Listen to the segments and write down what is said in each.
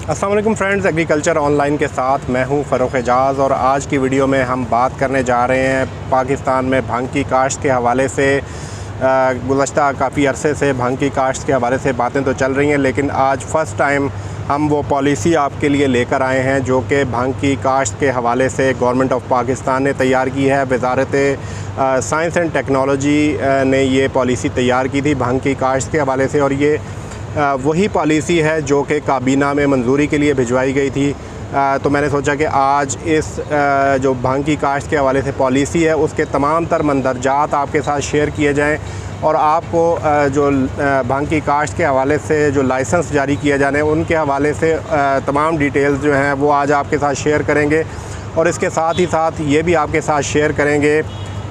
अस्सलाम वालेकुम friends, agriculture online के साथ मैं हूं फ़रूख़ एजाज़। और आज की वीडियो में हम बात करने जा रहे हैं पाकिस्तान में भांग की काश्त के हवाले से। गुज़श्ता काफ़ी अरसे से भांग की काश्त के हवाले से बातें तो चल रही हैं, लेकिन आज फ़र्स्ट टाइम हम वो पॉलिसी आपके लिए लेकर आए हैं जो कि भांग की काश्त के हवाले से गवर्नमेंट ऑफ पाकिस्तान ने तैयार की है। वज़ारत साइंस एंड टेक्नोलॉजी ने ये पॉलिसी तैयार की थी भांग की काश्त के हवाले से, और ये वही पॉलिसी है जो कि काबीना में मंजूरी के लिए भिजवाई गई थी। तो मैंने सोचा कि आज इस जो भांग की काश्त के हवाले से पॉलिसी है उसके तमाम तर मंदरजात आपके साथ शेयर किए जाएं, और आपको जो भांग की काश्त के हवाले से जो लाइसेंस जारी किए जाने उनके हवाले से तमाम डिटेल्स जो हैं वो आज आपके साथ शेयर करेंगे। और इसके साथ ही साथ ये भी आपके साथ शेयर करेंगे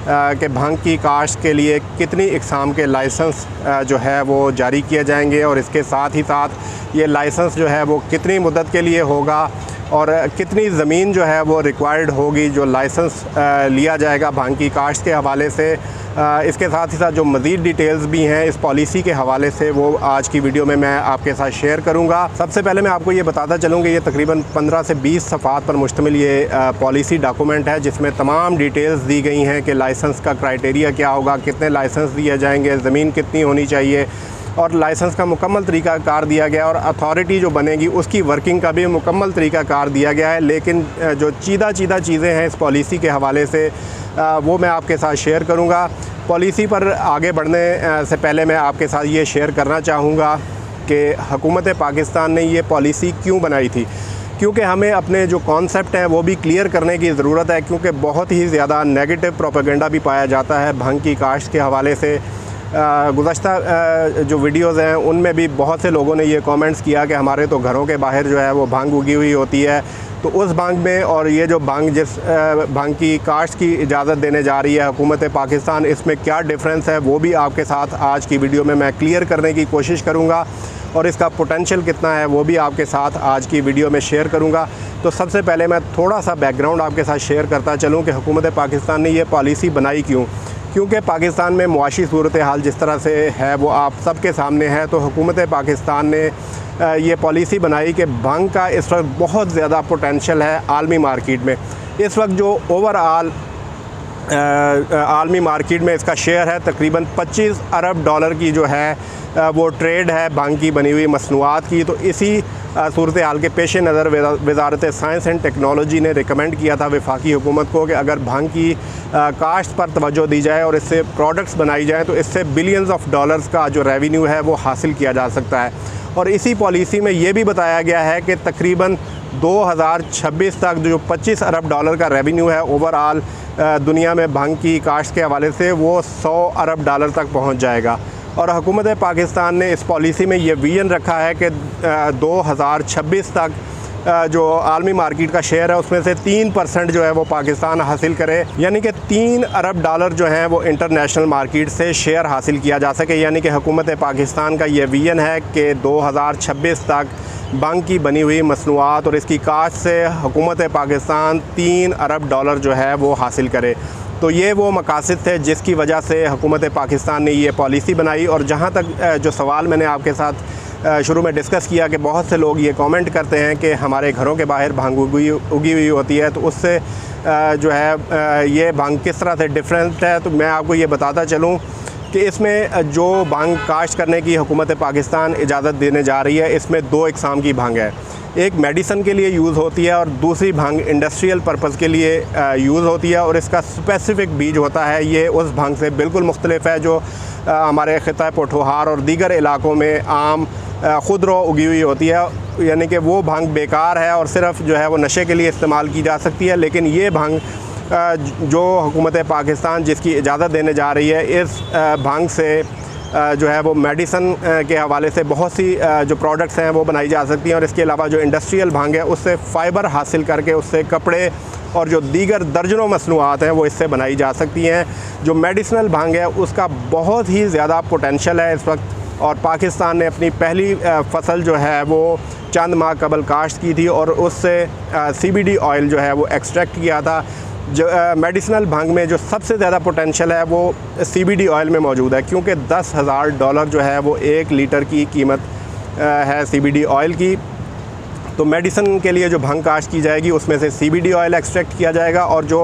कि भांग की काश्त के लिए कितनी इक़साम के लाइसेंस जो है वो जारी किए जाएंगे, और इसके साथ ही साथ ये लाइसेंस जो है वो कितनी मुद्दत के लिए होगा और कितनी ज़मीन जो है वो रिक्वायर्ड होगी जो लाइसेंस लिया जाएगा भांग की काश्त के हवाले से। इसके साथ ही साथ जो मज़ीद डिटेल्स भी हैं इस पॉलिसी के हवाले से वो आज की वीडियो में मैं आपके साथ शेयर करूंगा। सबसे पहले मैं आपको ये बताता चलूँ कि ये तकरीबन 15 से 20 सफ़ात पर मुश्तमिल ये पॉलिसी डॉक्यूमेंट है, जिसमें तमाम डिटेल्स दी गई हैं कि लाइसेंस का क्राइटेरिया क्या होगा, कितने लाइसेंस दिए जाएंगे, ज़मीन कितनी होनी चाहिए, और लाइसेंस का मुकम्मल तरीक़ाकार दिया गया, और अथॉरिटी जो बनेगी उसकी वर्किंग का भी मुकम्मल तरीक़ाकार दिया गया है। लेकिन जो चीदा चीज़ें हैं इस पॉलिसी के हवाले से वो मैं आपके साथ शेयर करूंगा। पॉलिसी पर आगे बढ़ने से पहले मैं आपके साथ ये शेयर करना चाहूँगा कि हुकूमत पाकिस्तान ने ये पॉलिसी क्यों बनाई थी, क्योंकि हमें अपने जो कॉन्सेप्ट हैं वो भी क्लियर करने की ज़रूरत है, क्योंकि बहुत ही ज़्यादा नेगेटिव प्रोपेगेंडा भी पाया जाता है भांग की काश्त के हवाले से। गुज़श्ता जो वीडियोज़ हैं उनमें भी बहुत से लोगों ने ये कमेंट्स किया कि हमारे तो घरों के बाहर जो है वो भांग उगी हुई होती है, तो उस भांग में और ये जो भांग जिस भांग की काश्त की इजाज़त देने जा रही है हुकूमत पाकिस्तान, इसमें क्या डिफरेंस है वो भी आपके साथ आज की वीडियो में मैं क्लियर करने की कोशिश करूँगा, और इसका पोटेंशियल कितना है वो भी आपके साथ आज की वीडियो में शेयर करूँगा। तो सबसे पहले मैं थोड़ा सा बैकग्राउंड आपके साथ शेयर करता चलूँ कि हुकूमत पाकिस्तान ने ये पॉलिसी बनाई क्यों। क्योंकि पाकिस्तान में मुआशी सूरत हाल जिस तरह से है वो आप सबके सामने है, तो हुकूमत पाकिस्तान ने ये पॉलिसी बनाई कि भांग का इस वक्त बहुत ज़्यादा पोटेंशियल है आलमी मार्केट में। इस वक्त जो ओवरऑल आलमी मार्केट में इसका शेयर है तकरीबन 25 अरब डॉलर की जो है वो ट्रेड है भांग की बनी हुई मसनूआत की। तो इसी सूरत हाल के पेश नज़र वज़ारत साइंस एंड टेक्नोलॉजी ने रिकमेंड किया था वफाकी हुकूमत को कि अगर भांग की काश्त पर तवज्जो दी जाए और इससे प्रोडक्ट्स बनाई जाए तो इससे बिलियंस ऑफ डॉलर्स का जो रेवेन्यू है वो हासिल किया जा सकता है। और इसी पॉलिसी में ये भी बताया गया है कि तकरीबन 2026 तक जो 25 अरब डॉलर का रेवेन्यू है ओवरऑल दुनिया में भांग की काश्त के हवाले से वो 100 अरब डॉलर तक पहुंच जाएगा। और हुकूमत पाकिस्तान ने इस पॉलिसी में ये विजन रखा है कि 2026 तक जो आलमी मार्केट का शेयर है उसमें से 3% जो है वो पाकिस्तान हासिल करे, यानी कि 3 अरब डॉलर जो हैं वो इंटरनेशनल मार्केट से शेयर हासिल किया जा सके। यानी कि हुकूमत पाकिस्तान का ये विजन है कि 2026 तक भांग की बनी हुई मसनूआत और इसकी काश्त से हुकूमत पाकिस्तान 3 अरब डॉलर जो है वो हासिल करे। तो ये वो मकासद थे जिसकी वजह से हुकूमत पाकिस्तान ने ये पॉलिसी बनाई। और जहाँ तक जो सवाल मैंने आपके साथ शुरू में डिस्कस किया कि बहुत से लोग ये कमेंट करते हैं कि हमारे घरों के बाहर भांग उगी हुई होती है, तो उससे जो है ये भांग किस तरह से डिफरेंट है, तो मैं आपको ये बताता चलूँ कि इसमें जो भांग काश्त करने की हुकूमत पाकिस्तान इजाज़त देने जा रही है इसमें 2 इक़साम की भांग है। एक मेडिसन के लिए यूज़ होती है और दूसरी भांग इंडस्ट्रियल पर्पज़ के लिए यूज़ होती है, और इसका स्पेसिफ़िक बीज होता है। ये उस भांग से बिल्कुल मुख्तलिफ है जो हमारे ख़िता पोठोहार और दीगर इलाक़ों में आम खुदरो उगी हुई होती है, यानी कि वो भांग बेकार है और सिर्फ़ जो है वो नशे के लिए इस्तेमाल की जा सकती है। लेकिन ये भांग जो हुकूमत पाकिस्तान जिसकी इजाज़त देने जा रही है, इस भांग से जो है वो मेडिसन के हवाले से बहुत सी जो प्रोडक्ट्स हैं वो बनाई जा सकती हैं, और इसके अलावा जो इंडस्ट्रियल भांग है उससे फ़ाइबर हासिल करके उससे कपड़े और जो दीगर दर्जनों मसनूआत हैं वो इससे बनाई जा सकती हैं। जो मेडिसिनल भांग है उसका बहुत ही ज़्यादा पोटेंशियल है इस वक्त, और पाकिस्तान ने अपनी पहली फसल जो है वो चंद माह कबल काश्त की थी और उससे CBD ऑयल जो है वो एक्सट्रैक्ट किया था। जो मेडिसिनल भांग में जो सबसे ज़्यादा पोटेंशियल है वो CBD ऑयल में मौजूद है, क्योंकि $10,000 जो है वो 1 लीटर की कीमत है CBD ऑयल की। तो मेडिसिन के लिए जो भांग काश्त की जाएगी उसमें से CBD ऑयल एक्सट्रैक्ट किया जाएगा, और जो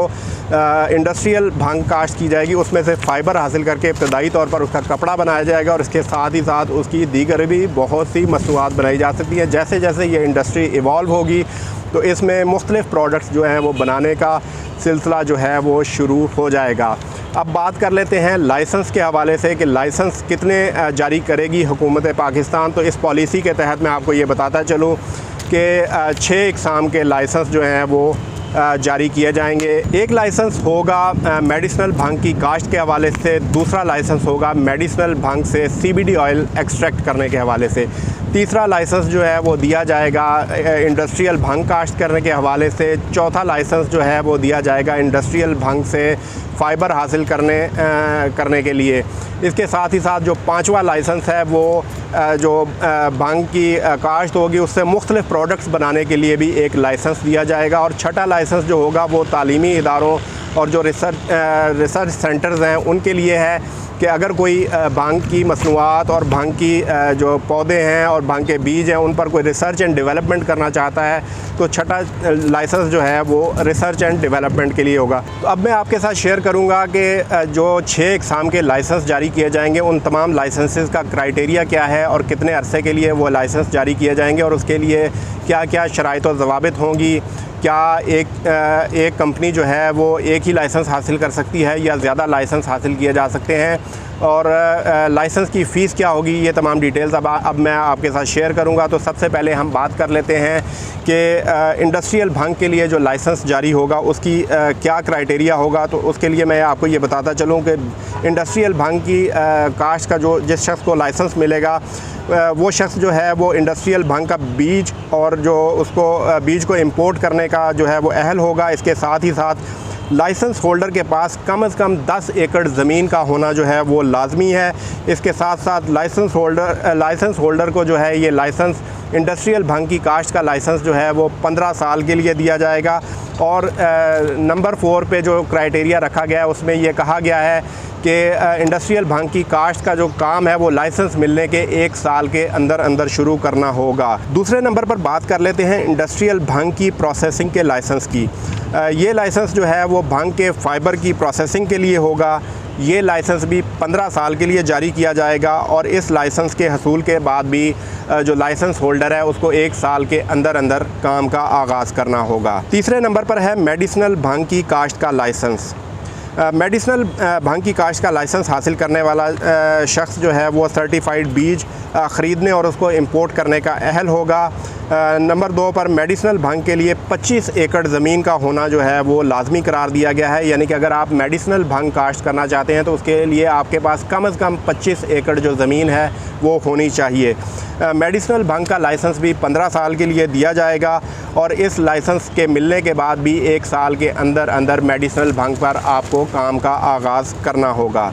इंडस्ट्रियल भांग काश्त की जाएगी उसमें से फ़ाइबर हासिल करके इब्तदाई तौर पर उसका कपड़ा बनाया जाएगा, और इसके साथ ही साथ उसकी दीगर भी बहुत सी मसनूआत बनाई जा सकती हैं। जैसे जैसे ये इंडस्ट्री इवॉल्व होगी तो इसमें मुख्तलिफ़ प्रोडक्ट्स जो हैं वो बनाने का सिलसिला जो है वो शुरू हो जाएगा। अब बात कर लेते हैं लाइसेंस के हवाले से कि लाइसेंस कितने जारी करेगी हुकूमत पाकिस्तान। तो इस पॉलिसी के तहत मैं आपको ये बताता चलूँ कि 6 इकसाम के लाइसेंस जो हैं वो जारी किए जाएंगे। एक लाइसेंस होगा मेडिसिनल भांग की काश्त के हवाले से, दूसरा लाइसेंस होगा मेडिसिनल भांग से CBD ऑयल एक्सट्रैक्ट करने के हवाले से, तीसरा लाइसेंस जो है वो दिया जाएगा इंडस्ट्रियल भांग काश्त करने के हवाले से, चौथा लाइसेंस जो है वो दिया जाएगा इंडस्ट्रियल भांग से फ़ाइबर हासिल करने के लिए। इसके साथ ही साथ जो 5वां लाइसेंस है वो जो भांग की काश्त होगी उससे मुख्तलिफ़ प्रोडक्ट्स बनाने के लिए भी एक लाइसेंस दिया जाएगा, और छठा लाइसेंस जो होगा वो तालीमी इदारों और जो रिसर्च सेंटर्स हैं उनके लिए है कि अगर कोई भांग की मसनूआत और भांग की जो पौधे हैं और भांग के बीज हैं उन पर कोई रिसर्च एंड डेवलपमेंट करना चाहता है तो छठा लाइसेंस जो है वो रिसर्च एंड डेवलपमेंट के लिए होगा। तो अब मैं आपके साथ शेयर करूंगा कि जो 6 इकसाम के लाइसेंस जारी किए जाएंगे उन तमाम लाइसेंसेस का क्राइटेरिया क्या है और कितने अरसे के लिए वो लाइसेंस जारी किए जाएंगे, और उसके लिए क्या क्या शराइत और ज़वाबित होंगी। क्या एक कंपनी जो है वो एक ही लाइसेंस हासिल कर सकती है या ज़्यादा लाइसेंस हासिल किए जा सकते हैं, और लाइसेंस की फ़ीस क्या होगी, ये तमाम डिटेल्स अब मैं आपके साथ शेयर करूंगा। तो सबसे पहले हम बात कर लेते हैं कि इंडस्ट्रियल भांग के लिए जो लाइसेंस जारी होगा उसकी क्या क्राइटेरिया होगा। तो उसके लिए मैं आपको ये बताता चलूँ कि इंडस्ट्रियल भांग की काश्त का जो जिस शख्स को लाइसेंस मिलेगा वो शख्स जो है वो इंडस्ट्रियल भांग का बीज और जो उसको बीज को इंपोर्ट करने का जो है वो अहल होगा। इसके साथ ही साथ लाइसेंस होल्डर के पास कम से कम 10 एकड़ ज़मीन का होना जो है वो लाजमी है। इसके साथ साथ लाइसेंस होल्डर को जो है ये लाइसेंस इंडस्ट्रियल भांग की काश्त का लाइसेंस जो है वो 15 साल के लिए दिया जाएगा। और नंबर 4 पे जो क्राइटेरिया रखा गया है उसमें ये कहा गया है कि इंडस्ट्रियल भांग की काश्त का जो काम है वो लाइसेंस मिलने के 1 साल के अंदर शुरू करना होगा। दूसरे नंबर पर बात कर लेते हैं इंडस्ट्रियल भांग की प्रोसेसिंग के लाइसेंस की। ये लाइसेंस जो है वो भांग के फ़ाइबर की प्रोसेसिंग के लिए होगा। ये लाइसेंस भी 15 साल के लिए जारी किया जाएगा, और इस लाइसेंस के हसूल के बाद भी जो लाइसेंस होल्डर है उसको 1 साल के अंदर काम का आगाज़ करना होगा। तीसरे नंबर पर है मेडिसिनल भांग की काश्त का लाइसेंस। मेडिसिनल भांग की काश्त का लाइसेंस हासिल करने वाला शख्स जो है वो सर्टिफाइड बीज ख़रीदने और उसको इंपोर्ट करने का अहल होगा। नंबर 2 पर मेडिसिनल भांग के लिए 25 एकड़ ज़मीन का होना जो है वो लाजमी करार दिया गया है, यानी कि अगर आप मेडिसिनल भांग काश्त करना चाहते हैं तो उसके लिए आपके पास कम से कम 25 एकड़ जो ज़मीन है वो होनी चाहिए। मेडिसिनल भांग का लाइसेंस भी 15 साल के लिए दिया जाएगा, और इस लाइसेंस के मिलने के बाद भी 1 साल के अंदर मेडिसिनल भांग पर आपको काम का आगाज़ करना होगा।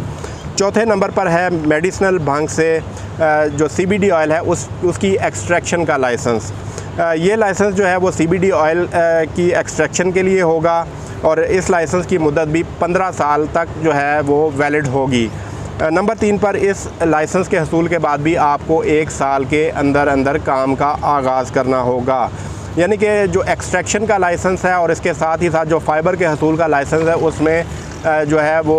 चौथे नंबर पर है मेडिसिनल भांग से जो CBD ऑयल है उसकी एक्सट्रैक्शन का लाइसेंस। ये लाइसेंस जो है वो CBD ऑयल की एक्सट्रैक्शन के लिए होगा, और इस लाइसेंस की मुद्दत भी 15 साल तक जो है वो वैलिड होगी। नंबर 3 पर इस लाइसेंस के हसूल के बाद भी आपको 1 साल के अंदर काम का आगाज़ करना होगा। यानी कि जो एक्सट्रैक्शन का लाइसेंस है और इसके साथ ही साथ जो फ़ाइबर के हसूल का लाइसेंस है उसमें जो है वो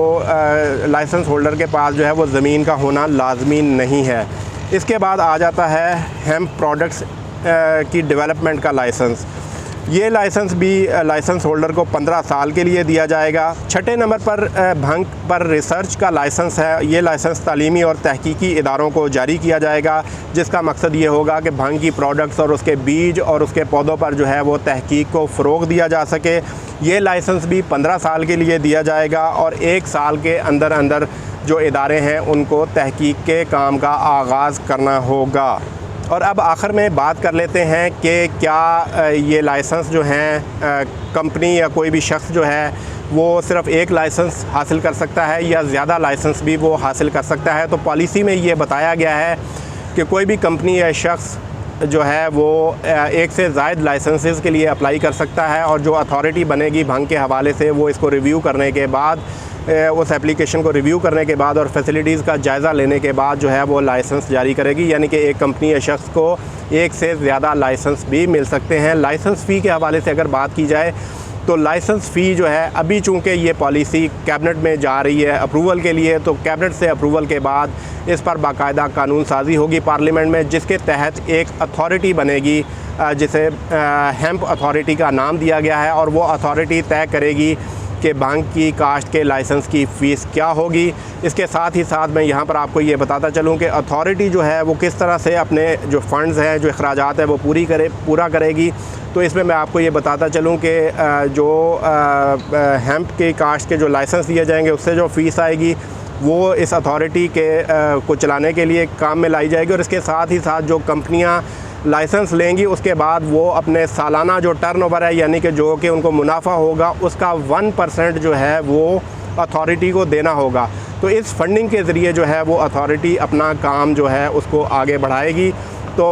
लाइसेंस होल्डर के पास जो है वो ज़मीन का होना लाजमी नहीं है। इसके बाद आ जाता है हेम्प प्रोडक्ट्स की डेवलपमेंट का लाइसेंस। ये लाइसेंस भी लाइसेंस होल्डर को 15 साल के लिए दिया जाएगा। छठे नंबर पर भांग पर रिसर्च का लाइसेंस है। ये लाइसेंस तालीमी और तहकीकी इदारों को जारी किया जाएगा, जिसका मकसद ये होगा कि भांग की प्रोडक्ट्स और उसके बीज और उसके पौधों पर जो है वो तहकीक को फ़रोग़ दिया जा सके। ये लाइसेंस भी 15 साल के लिए दिया जाएगा, और 1 साल के अंदर जो इदारे हैं उनको तहकीक के काम का आगाज़ करना होगा। और अब आखिर में बात कर लेते हैं कि क्या ये लाइसेंस जो हैं कंपनी या कोई भी शख्स जो है वो सिर्फ़ एक लाइसेंस हासिल कर सकता है या ज़्यादा लाइसेंस भी वो हासिल कर सकता है। तो पॉलिसी में ये बताया गया है कि कोई भी कंपनी या शख्स जो है वो एक से ज़ायद लाइसेंसेस के लिए अप्लाई कर सकता है, और जो अथॉरिटी बनेगी भांग के हवाले से वो इसको रिव्यू करने के बाद उस एप्लीकेशन को रिव्यू करने के बाद और फैसिलिटीज़ का जायज़ा लेने के बाद जो है वो लाइसेंस जारी करेगी। यानी कि एक कंपनी या शख्स को एक से ज़्यादा लाइसेंस भी मिल सकते हैं। लाइसेंस फ़ी के हवाले से अगर बात की जाए तो लाइसेंस फ़ी जो है अभी चूँकि ये पॉलिसी कैबिनेट में जा रही है अप्रूवल के लिए, तो कैबिनेट से अप्रूवल के बाद इस पर बाकायदा कानून साजी होगी पार्लियामेंट में, जिसके तहत एक अथॉरिटी बनेगी जिसे हेम्प अथॉरिटी का नाम दिया गया है, और वो अथॉरिटी तय करेगी कि भांग की काश्त के लाइसेंस की फ़ीस क्या होगी। इसके साथ ही साथ मैं यहाँ पर आपको ये बताता चलूँ कि अथॉरिटी जो है वो किस तरह से अपने जो फ़ंड्स हैं, जो अखराजात हैं, वो पूरा करेगी। तो इसमें मैं आपको ये बताता चलूँ कि जो हेम्प की काश्त के जो लाइसेंस दिए जाएंगे उससे जो फ़ीस आएगी वो इस अथॉरिटी के को चलाने के लिए काम में लाई जाएगी। और इसके साथ ही साथ जो कंपनियाँ लाइसेंस लेंगी उसके बाद वो अपने सालाना जो टर्नओवर है, यानी कि जो कि उनको मुनाफा होगा, उसका 1% जो है वो अथॉरिटी को देना होगा। तो इस फंडिंग के ज़रिए जो है वो अथॉरिटी अपना काम जो है उसको आगे बढ़ाएगी। तो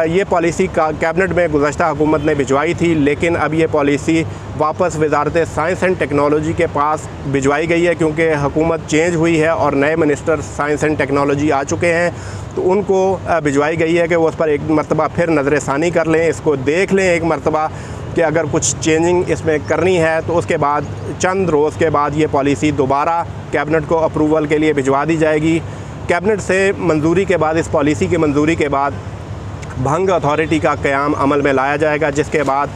ये पॉलिसी कैबिनेट में गुज़श्ता हुकूमत ने भिजवाई थी, लेकिन अब ये पॉलिसी वापस वजारत साइंस एंड टेक्नोलॉजी के पास भिजवाई गई है, क्योंकि हुकूमत चेंज हुई है और नए मिनिस्टर साइंस एंड टेक्नोलॉजी आ चुके हैं। तो उनको भिजवाई गई है कि वो उस पर एक मरतबा फिर नज़र षानी कर लें, इसको देख लें एक मरतबा कि अगर कुछ चेंजिंग इसमें करनी है तो उसके बाद चंद रोज़ के बाद ये पॉलिसी दोबारा कैबिनेट को अप्रूवल के लिए भिजवा दी जाएगी। कैबिनेट से मंजूरी के बाद, इस पॉलिसी की मंजूरी के बाद भंग अथॉरिटी का क़याम अमल में लाया जाएगा, जिसके बाद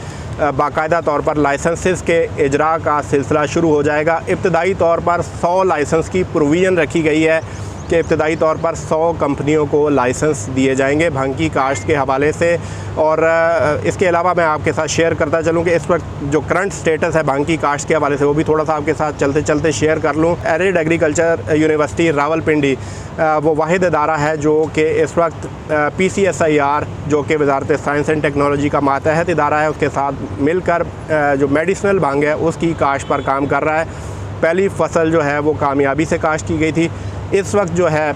बाकायदा तौर पर लाइसेंसेस के इजरा का सिलसिला शुरू हो जाएगा। इब्तदाई तौर पर 100 लाइसेंस की प्रोविज़न रखी गई है कि इब्तदाई तौर पर 100 कंपनियों को लाइसेंस दिए जाएंगे भंग की काश्त के हवाले से। और इसके अलावा मैं आपके साथ शेयर करता चलूँ कि इस वक्त जो करंट स्टेटस है भंग की काश्त के हवाले से, वो भी थोड़ा सा आपके साथ चलते चलते शेयर कर लूँ। एरिड एग्रीकल्चर यूनिवर्सिटी रावलपिंडी वो वाहिद इदारा है जो कि इस वक्त PCSIR जो कि वजारत साइंस एंड टेक्नोलॉजी का मातहत इदारा है, उसके साथ मिलकर जो मेडिसिनल भांग है उसकी काश्त पर काम कर रहा है। पहली फसल जो है वो कामयाबी से काश्त की गई थी। इस वक्त जो है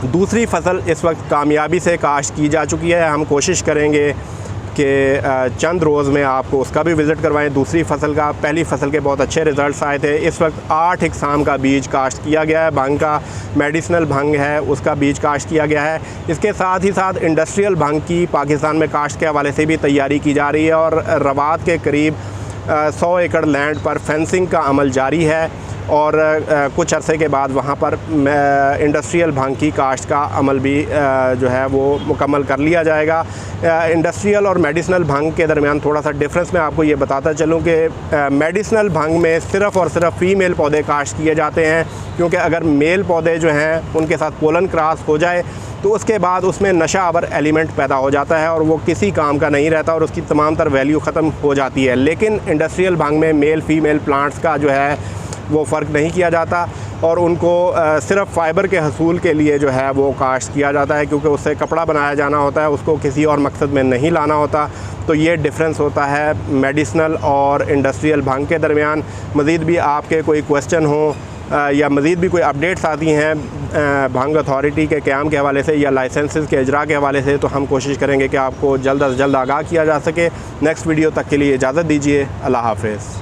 दूसरी फसल इस वक्त कामयाबी से काश्त की जा चुकी है। हम कोशिश करेंगे कि चंद रोज़ में आपको उसका भी विज़िट करवाएं, दूसरी फसल का। पहली फसल के बहुत अच्छे रिज़ल्ट्स आए थे। इस वक्त 8 इकसाम का बीज काश्त किया गया है। भांग का मेडिसिनल भांग है उसका बीज काश्त किया गया है। इसके साथ ही साथ इंडस्ट्रियल भांग की पाकिस्तान में काश्त के हवाले से भी तैयारी की जा रही है, और रवात के करीब 100 एकड़ लैंड पर फेंसिंग का अमल जारी है, और कुछ अरसे के बाद वहाँ पर इंडस्ट्रियल भांग की काश्त का अमल भी जो है वो मुकम्मल कर लिया जाएगा। इंडस्ट्रियल और मेडिसिनल भांग के दरमियान थोड़ा सा डिफरेंस मैं आपको ये बताता चलूँ कि मेडिसिनल भांग में सिर्फ़ और सिर्फ फ़ीमेल पौधे काश्त किए जाते हैं, क्योंकि अगर मेल पौधे जो हैं उनके साथ पोलन क्रॉस हो जाए तो उसके बाद उसमें नशा आवर एलिमेंट पैदा हो जाता है और वो किसी काम का नहीं रहता और उसकी तमाम तर वैल्यू ख़त्म हो जाती है। लेकिन इंडस्ट्रियल भांग में मेल फ़ीमेल प्लांट्स का जो है वो फ़र्क नहीं किया जाता, और उनको सिर्फ़ फ़ाइबर के हसूल के लिए जो है वो काश्त किया जाता है, क्योंकि उससे कपड़ा बनाया जाना होता है, उसको किसी और मकसद में नहीं लाना होता। तो ये डिफरेंस होता है मेडिसिनल और इंडस्ट्रियल भांग के दरमियान। मज़ीद भी आपके कोई क्वेश्चन हो या मज़ीद भी कोई अपडेट्स आती हैं भांग अथॉरिटी के क़याम के हवाले से या लाइसेंसेस के इजरा के हवाले से, तो हम कोशिश करेंगे कि आपको जल्द अज़ जल्द आगाह किया जा सके। नेक्स्ट वीडियो तक के लिए इजाज़त दीजिए। अल्लाह हाफ़िज़।